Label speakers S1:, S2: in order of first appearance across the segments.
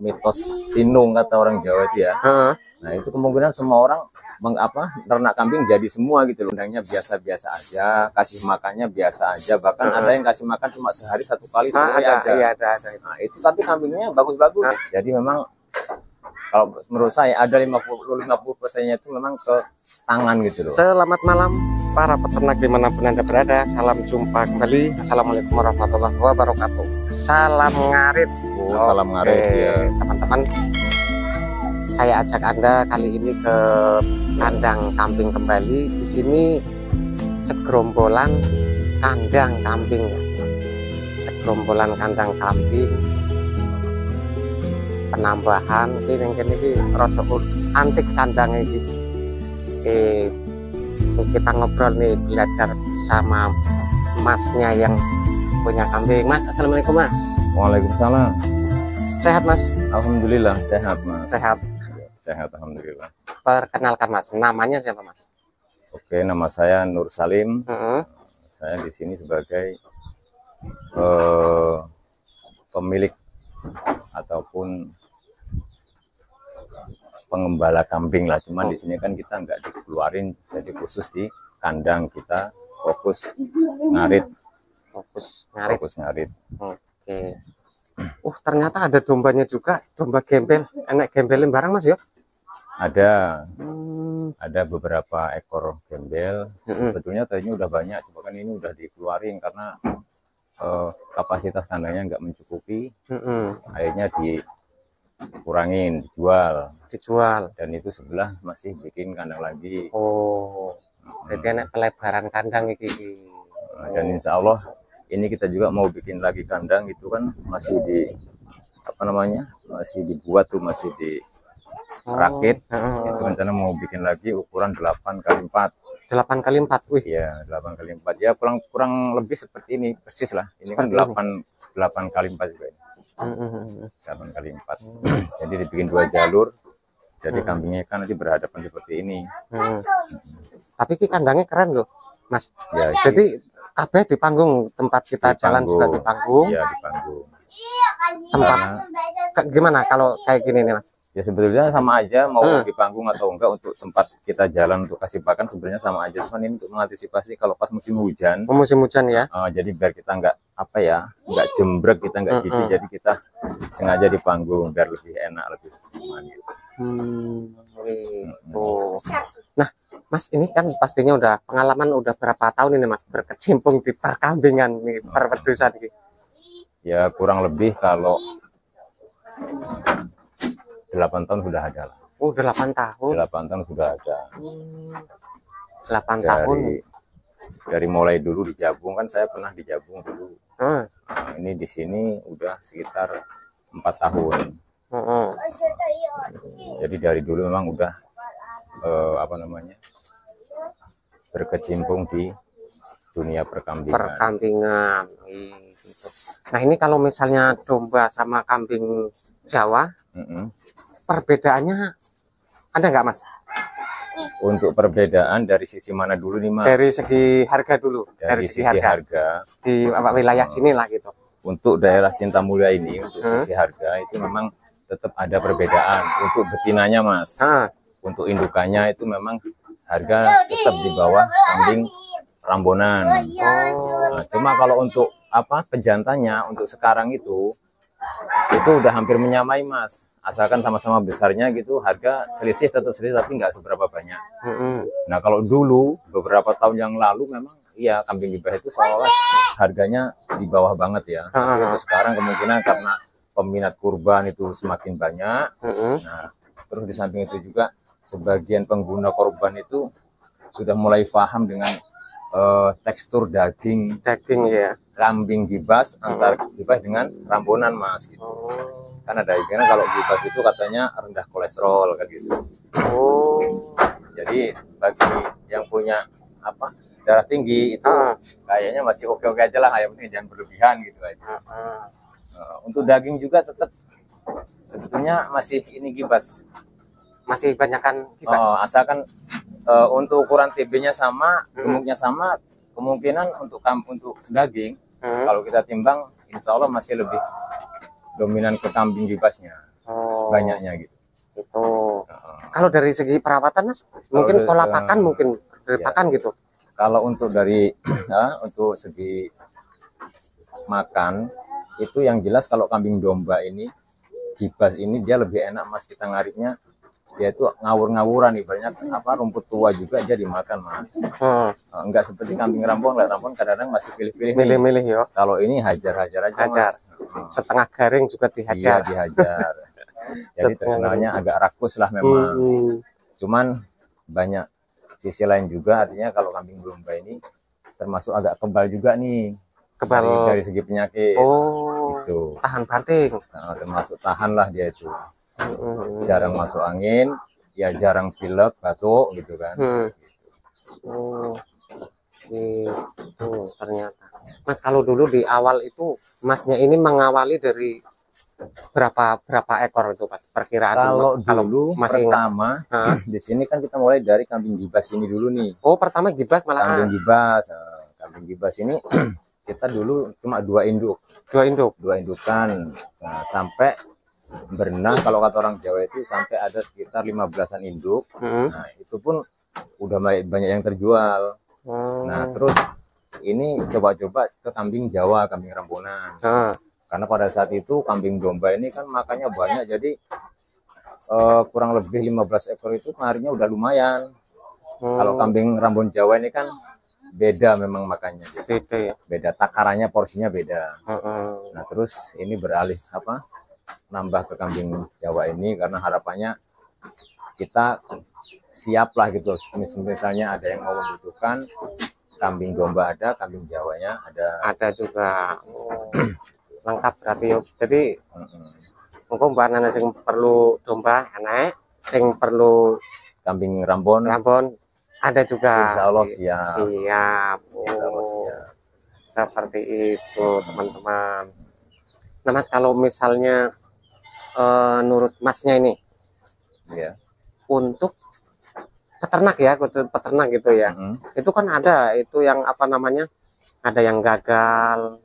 S1: mitos sinung kata orang Jawa itu ya. Nah itu kemungkinan semua orang ternak kambing jadi semua gitu loh. Kandangnya biasa-biasa aja, kasih makannya biasa aja, bahkan ada yang kasih makan cuma sehari 1 kali sehari aja.
S2: Iya, ada.
S1: Nah itu tapi kambingnya bagus-bagus. Jadi memang kalau menurut saya ada 50% itu memang ke tangan gitu loh.
S2: Selamat malam para peternak dimanapun Anda berada. Salam jumpa kembali. Assalamualaikum warahmatullahi wabarakatuh. Salam ngarit.
S1: Salam ngarit ya
S2: teman-teman. Saya ajak Anda kali ini ke kandang kambing kembali. Di sini segerombolan kandang kambing ya. Segerombolan kandang kambing. Penambahan ini rodok antik kandang ini. Kita ngobrol nih, belajar sama masnya yang punya kambing. Mas, assalamualaikum mas.
S1: Waalaikumsalam.
S2: Sehat mas?
S1: Alhamdulillah sehat mas.
S2: Sehat.
S1: Sehat alhamdulillah.
S2: Perkenalkan mas, namanya siapa mas?
S1: Oke, nama saya Nur Salim. Saya di sini sebagai pemilik ataupun pengembala kambing lah. Cuman di sini kan kita nggak dikeluarin, jadi khusus di kandang kita fokus ngarit. Fokus ngarit.
S2: Oke. Ternyata ada dombanya juga, domba gembel. Enak gembelin barang mas ya?
S1: Ada beberapa ekor gembel. Sebetulnya tadinya udah banyak, cuma kan ini udah dikeluarin karena kapasitas kandangnya nggak mencukupi. Akhirnya dikurangin, dijual. Dan itu sebelah masih bikin kandang lagi.
S2: Jadi enak pelebaran kandang ini.
S1: Dan insya Allah ini kita juga mau bikin lagi kandang, itu kan masih masih dibuat tuh, masih dirakit. Itu rencana mau bikin lagi ukuran 8x4.
S2: 8x4, wih.
S1: Iya, 8x4 ya, kurang lebih seperti ini persis lah. Ini kan 8x4 juga ini. 8x4. Jadi dibikin 2 jalur. Jadi kambingnya kan nanti berhadapan seperti ini.
S2: Tapi kandangnya keren loh, Mas.
S1: Ya,
S2: jadi kabeh di panggung, tempat kita jalan juga di panggung.
S1: Iya, di panggung.
S2: Tempat gimana kalau kayak gini nih, Mas?
S1: Ya sebetulnya sama aja, mau di panggung atau enggak, untuk tempat kita jalan untuk kasih pakan sebenarnya sama aja. Cuman ini untuk mengantisipasi kalau pas musim hujan.
S2: Musim hujan ya.
S1: Jadi biar kita nggak nggak jembrek, kita nggak jijik. Jadi kita sengaja di panggung biar lebih enak, lebih aman gitu.
S2: Nah, Mas ini kan pastinya udah pengalaman udah berapa tahun ini Mas berkecimpung di perkambingan nih, perpedusan ini?
S1: Ya kurang lebih kalau 8 tahun sudah ada lah.
S2: 8 tahun.
S1: 8 tahun sudah ada.
S2: 8 tahun.
S1: Dari mulai dulu di Jabung, kan saya pernah di Jabung dulu. Nah, ini di sini udah sekitar 4 tahun. Jadi dari dulu memang udah berkecimpung di dunia perkambingan.
S2: Gitu. Nah ini kalau misalnya domba sama kambing Jawa, perbedaannya ada nggak Mas?
S1: Untuk perbedaan dari sisi mana dulu nih Mas?
S2: Dari segi harga dulu.
S1: Dari sisi harga
S2: di wilayah sini lah gitu.
S1: Untuk daerah Cintamulya ini, untuk sisi harga itu memang tetap ada perbedaan. Untuk betinanya Mas, untuk indukannya itu memang harga tetap di bawah kambing Rambonan. Nah, cuma kalau untuk pejantannya untuk sekarang itu udah hampir menyamai Mas. Asalkan sama-sama besarnya gitu, harga tetap selisih tapi nggak seberapa banyak. Nah kalau dulu beberapa tahun yang lalu memang iya kambing gibah itu seolah harganya di bawah banget ya. Tapi sekarang kemungkinan karena peminat kurban itu semakin banyak. Nah terus di samping itu juga sebagian pengguna korban itu sudah mulai paham dengan tekstur daging ya kambing gibas antara gibas dengan Rambonan Mas gitu. Kan ada ikannya kalau gibas itu katanya rendah kolesterol kan gitu. Jadi bagi yang punya darah tinggi itu kayaknya masih oke-oke aja lah, yang penting jangan berlebihan gitu aja. Untuk daging juga tetap sebetulnya masih ini gibas.
S2: Masih banyakkan gibas.
S1: Asalkan untuk ukuran TB-nya sama, gemuknya sama, kemungkinan untuk daging kalau kita timbang insya Allah masih lebih dominan ke kambing gibasnya. banyaknya gitu.
S2: Itu. Kalau dari segi perawatan Mas, mungkin pola pakan mungkin dari pakan gitu.
S1: Kalau untuk dari untuk segi makan itu yang jelas kalau kambing domba ini gibas ini dia lebih enak Mas, kita ngaritnya dia itu ngawur-ngawuran ibaratnya rumput tua juga dia dimakan Mas. Enggak seperti kambing Rambon. Rambon kadang-kadang masih
S2: pilih-pilih ya.
S1: Kalau ini hajar-hajar aja Mas.
S2: Setengah garing juga dihajar.
S1: Iya, dihajar. Jadi terkenalnya agak rakus lah memang. Cuman banyak sisi lain juga, artinya kalau kambing domba ini termasuk agak kebal juga nih. Dari segi penyakit. Gitu.
S2: Tahan banting.
S1: Nah, termasuk tahan lah dia itu. Jarang masuk angin, ya jarang pilek, batuk gitu kan.
S2: Gitu ternyata. Mas, kalau dulu di awal itu Masnya ini mengawali dari berapa ekor itu Mas perkiraan?
S1: Kalau dulu masih pertama di sini kan kita mulai dari kambing gibas ini dulu nih.
S2: Oh, pertama gibas malah.
S1: Kambing gibas. Kambing gibas ini kita dulu cuma 2 induk. 2 indukan. Nah, sampai berenang kalau kata orang Jawa itu sampai ada sekitar 15-an induk. Nah, itu pun udah banyak yang terjual. Nah, terus ini coba-coba ke kambing Jawa, kambing Rambonan. Karena pada saat itu kambing domba ini kan makannya banyak, jadi kurang lebih 15 ekor itu harinya udah lumayan. Kalau kambing Rambon Jawa ini kan beda memang makannya.
S2: Beda ya.
S1: Beda, takarannya porsinya beda. Nah, terus ini beralih nambah ke kambing Jawa ini karena harapannya kita siap lah gitu. Misalnya ada yang mau membutuhkan kambing domba ada, kambing Jawanya
S2: ada juga. Lengkap berarti ya. Jadi monggo mbak nana sing perlu domba enak, sing perlu
S1: kambing Rambon
S2: ada juga.
S1: Insya Allah siap.
S2: Insya Allah siap. Seperti itu teman-teman. Nah Mas, kalau misalnya menurut Masnya ini
S1: ya,
S2: untuk peternak gitu ya, itu kan ada itu yang ada yang gagal,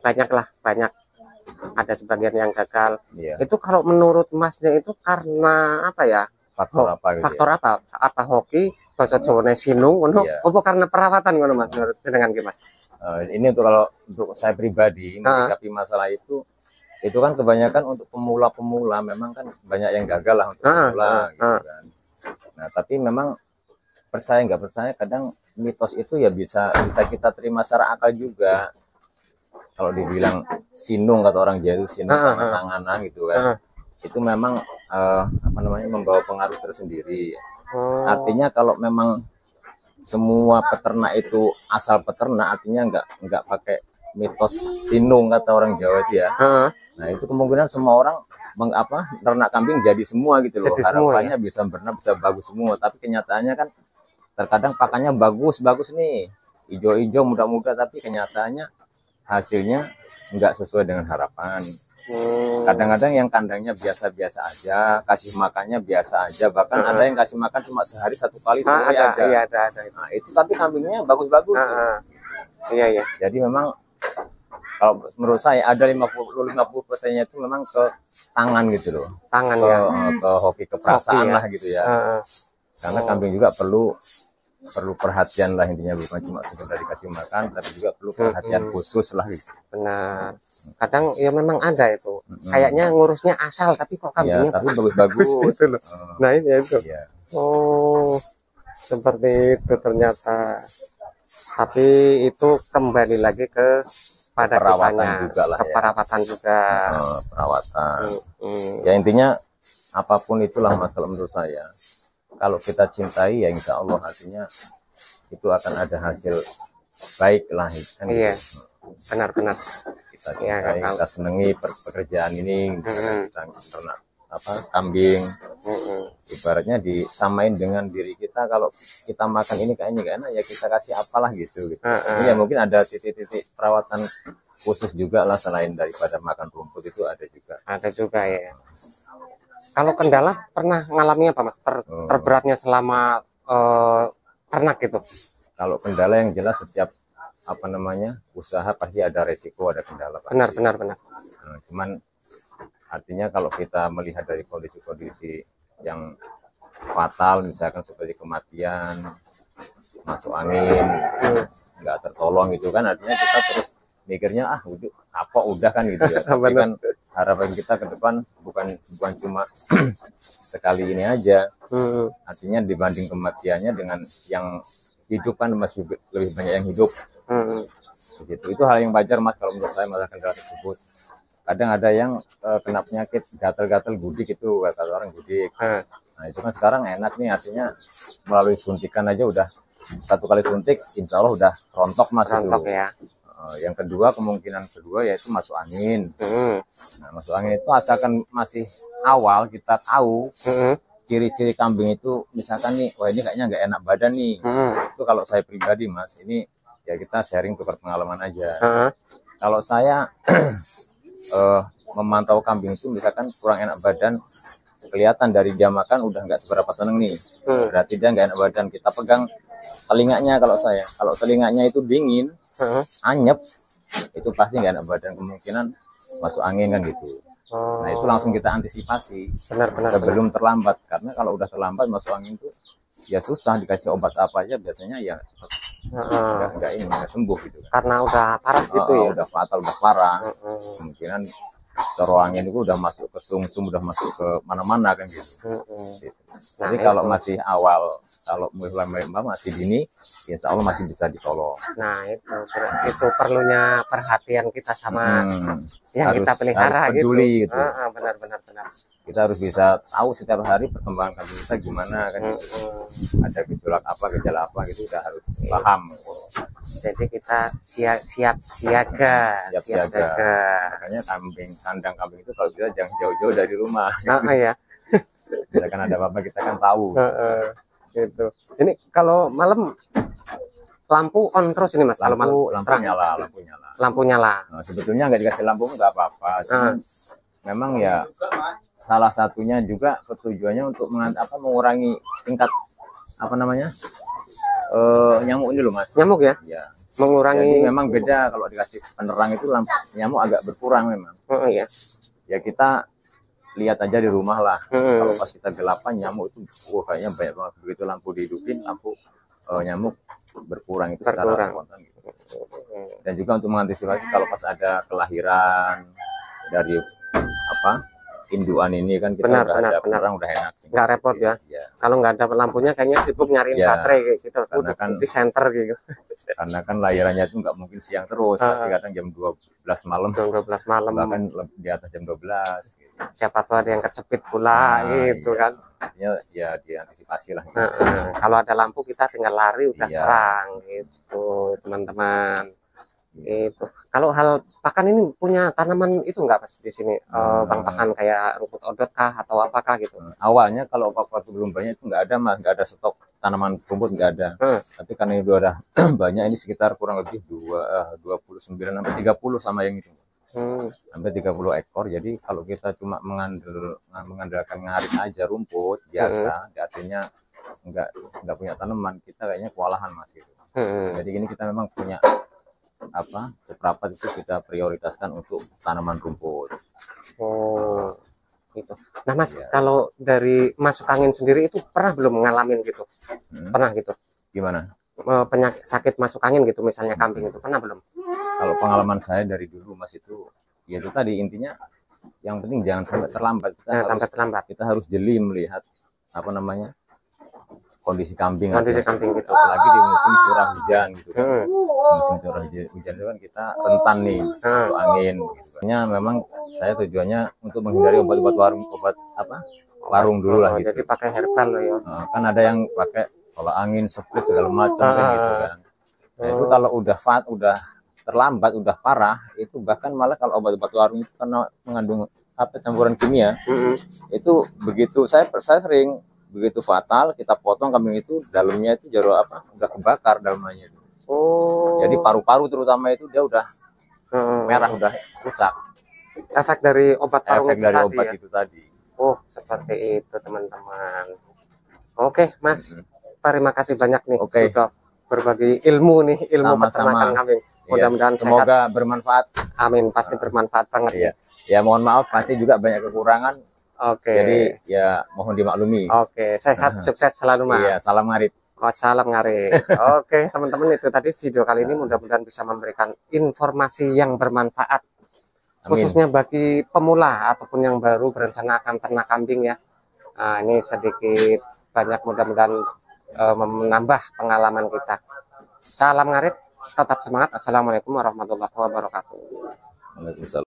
S2: banyak ada sebagian yang gagal. Itu kalau menurut Masnya itu karena apa ya,
S1: faktor
S2: apa hoki bahasa Jawa sinung apa karena perawatan Mas menurut dengan Mas?
S1: Ini untuk saya pribadi menyikapi masalah itu kan kebanyakan untuk pemula-pemula memang kan banyak yang gagal lah untuk pemula gitu kan. Nah, tapi memang percaya nggak percaya kadang mitos itu ya bisa kita terima secara akal juga. Kalau dibilang sinung kata orang Jawa itu sinung tangan-tanganan gitu kan. Itu memang membawa pengaruh tersendiri. Artinya kalau memang semua peternak itu asal peternak, artinya nggak pakai mitos sinung kata orang Jawa itu ya. Nah, itu kemungkinan semua orang ternak kambing jadi semua gitu loh. Harapannya bisa berenang, bisa bagus semua, tapi kenyataannya kan terkadang pakannya bagus nih, hijau-hijau muda-muda, tapi kenyataannya hasilnya nggak sesuai dengan harapan. Kadang-kadang yang kandangnya biasa-biasa aja, kasih makannya biasa aja, bahkan ada yang kasih makan cuma sehari 1 kali sehari aja.
S2: Iya, ada.
S1: Nah, itu tapi kambingnya bagus-bagus.
S2: Iya.
S1: Jadi memang kalau menurut saya ada 50%-nya itu memang ke tangan gitu loh. Ke hoki, ke perasaan lah gitu ya. Karena kambing juga perlu perhatian lah intinya, bukan cuma sekedar dikasih makan, tapi juga perlu perhatian khusus lah gitu.
S2: Benar. Kadang ya memang ada itu. Kayaknya ngurusnya asal tapi kok kambingnya
S1: tapi bagus-bagus
S2: gitu loh. Nah, ini itu. Oh, seperti itu ternyata. Tapi itu kembali lagi ke pada
S1: perawatan juga lah,
S2: perawatan juga.
S1: Perawatan. Ya intinya apapun itulah Mas, kalau menurut saya. Kalau kita cintai ya insya Allah artinya itu akan ada hasil baik lah kan.
S2: Iya, benar-benar.
S1: Kita cintai, kita senangi pekerjaan ini, kita ternak kambing. Ibaratnya disamain dengan diri kita, kalau kita makan ini kayaknya gak enak ya kita kasih apalah gitu. Ya mungkin ada titik-titik perawatan khusus juga lah selain daripada makan rumput, itu ada juga.
S2: Ada juga ya. Kalau kendala pernah ngalami apa Mas terberatnya selama ternak gitu?
S1: Kalau kendala yang jelas setiap usaha pasti ada resiko, ada kendala pasti.
S2: Benar.
S1: Cuman Artinya kalau kita melihat dari kondisi-kondisi yang fatal, misalkan seperti kematian, masuk angin, nggak tertolong gitu kan, artinya kita terus mikirnya udah kan gitu ya. Tapi kan harapan kita ke depan bukan cuma sekali ini aja. Artinya dibanding kematiannya dengan yang hidup kan masih lebih banyak yang hidup. Itu hal yang wajar Mas kalau menurut saya masalah kendala tersebut. Kadang ada yang kena penyakit gatal-gatal gudik, itu kata orang gudik. Nah itu kan sekarang enak nih, artinya melalui suntikan aja udah satu kali suntik insya Allah udah rontok Mas.
S2: Rontok itu. Ya.
S1: Yang kedua, kemungkinan kedua yaitu masuk angin. Nah, masuk angin itu asalkan masih awal kita tahu ciri-ciri kambing itu, misalkan nih, wah ini kayaknya nggak enak badan nih. Itu kalau saya pribadi Mas, ini ya kita sharing tukar pengalaman aja. Kalau saya memantau kambing itu misalkan kurang enak badan, kelihatan dari dia makan udah nggak seberapa seneng nih, berarti dia nggak enak badan. Kita pegang telinganya, kalau telinganya itu dingin, anyep, itu pasti nggak enak badan, kemungkinan masuk angin kan gitu. Nah itu langsung kita antisipasi sebelum terlambat, karena kalau udah terlambat masuk angin itu ya susah, dikasih obat apa aja biasanya ya nggak sembuh gitu kan.
S2: Karena udah parah gitu ya,
S1: udah fatal, udah parah. Kemungkinan terowongan angin itu udah masuk ke sumsum, udah masuk ke mana-mana kan gitu. Jadi kalau masih awal, kalau mulai masih dini, insya Allah masih bisa ditolong.
S2: Nah itu perlunya perhatian kita sama yang kita pelihara,
S1: harus peduli gitu.
S2: Benar.
S1: Kita harus bisa tahu setiap hari perkembangan kambing kita gimana kan gitu. Ada gejala apa gitu, udah harus paham.
S2: Jadi kita siap siaga.
S1: Makanya kandang kambing itu kalau bisa jangan jauh-jauh dari rumah.
S2: Ya.
S1: Misalkan ada apa-apa kita kan tahu.
S2: Gitu. Ini kalau malam lampu on terus ini Mas. Kalau malam
S1: lampu nyala.
S2: Lampu nyala.
S1: Nah, sebetulnya nggak dikasih lampu nggak apa-apa. Memang ya salah satunya juga tujuannya untuk mengurangi tingkat nyamuk ini loh Mas.
S2: Nyamuk ya?
S1: Ya.
S2: Mengurangi.
S1: Jadi memang beda kalau dikasih penerang itu nyamuk agak berkurang memang.
S2: Iya.
S1: Ya kita lihat aja di rumah lah. Kalau pas kita gelapan nyamuk itu kayaknya banyak banget. Begitu lampu dihidupin, nyamuk berkurang itu secara spontan gitu. Dan juga untuk mengantisipasi kalau pas ada kelahiran dari induan ini kan kita ada penerang udah enak.
S2: Nggak repot ya. Kalau nggak ada lampunya kayaknya sibuk nyariin baterai kayak gitu.
S1: Karena kan
S2: di center gitu.
S1: Karena kan lahirannya itu nggak mungkin siang terus, tapi kadang jam 12 malam. Bahkan di atas jam 12 gitu.
S2: Siapa tahu ada yang kecepit pula gitu kan.
S1: Ya diantisipasi lah.
S2: Kalau ada lampu kita tinggal lari udah terang gitu teman-teman. Itu kalau hal pakan ini punya tanaman itu enggak Mas di sini, Bang, pakan kayak rumput odot kah atau apakah gitu?
S1: Awalnya kalau waktu belum banyak itu nggak ada Mas, nggak ada stok tanaman rumput, nggak ada. Tapi karena ini udah banyak, ini sekitar kurang lebih 29 sampai 30 sama yang itu. Sampai 30 ekor. Jadi kalau kita cuma mengandalkan ngarit aja rumput biasa, artinya nggak punya tanaman, kita kayaknya kewalahan Mas gitu. Jadi ini kita memang punya seprapat itu kita prioritaskan untuk tanaman rumput.
S2: Gitu. Nah Mas, kalau dari masuk angin sendiri itu pernah belum ngalamin gitu? Pernah gitu?
S1: Gimana?
S2: Penyakit sakit masuk angin gitu, misalnya kambing itu pernah belum?
S1: Kalau pengalaman saya dari dulu Mas itu, ya itu tadi intinya, yang penting jangan sampai terlambat. Kita harus jeli melihat kondisi kambing
S2: gitu.
S1: Apalagi di musim curah hujan gitu kan. Musim curah hujan itu kan kita rentan nih masuk angin gitu. Memang saya tujuannya untuk menghindari obat-obat warung dulu lah gitu.
S2: Jadi pakai herbal loh ya.
S1: Kan ada yang pakai tolak angin, spray segala macam kan gitu kan. Nah, itu kalau udah terlambat, udah parah, itu bahkan malah kalau obat-obat warung itu karena mengandung campuran kimia, itu begitu saya sering begitu fatal, kita potong kambing itu dalamnya itu udah kebakar dalamnya itu. Jadi paru-paru terutama itu dia udah merah, udah rusak.
S2: Efek dari obat
S1: itu tadi.
S2: Seperti itu teman-teman. Oke Mas, terima kasih banyak nih sudah berbagi ilmu peternakan kambing. Mudah-mudahan
S1: semoga bermanfaat.
S2: Amin, pasti bermanfaat banget ya.
S1: Ya mohon maaf, pasti juga banyak kekurangan.
S2: Oke.
S1: Jadi ya mohon dimaklumi.
S2: Oke, sehat, sukses selalu Mas.
S1: Iya, salam ngarit.
S2: Oh, salam ngarit. Oke, teman-teman, itu tadi video kali ini mudah-mudahan bisa memberikan informasi yang bermanfaat. Amin. Khususnya bagi pemula ataupun yang baru berencana akan ternak kambing ya. Nah, ini sedikit banyak mudah-mudahan menambah pengalaman kita. Salam ngarit, tetap semangat. Assalamualaikum warahmatullahi wabarakatuh.
S1: Waalaikumsalam.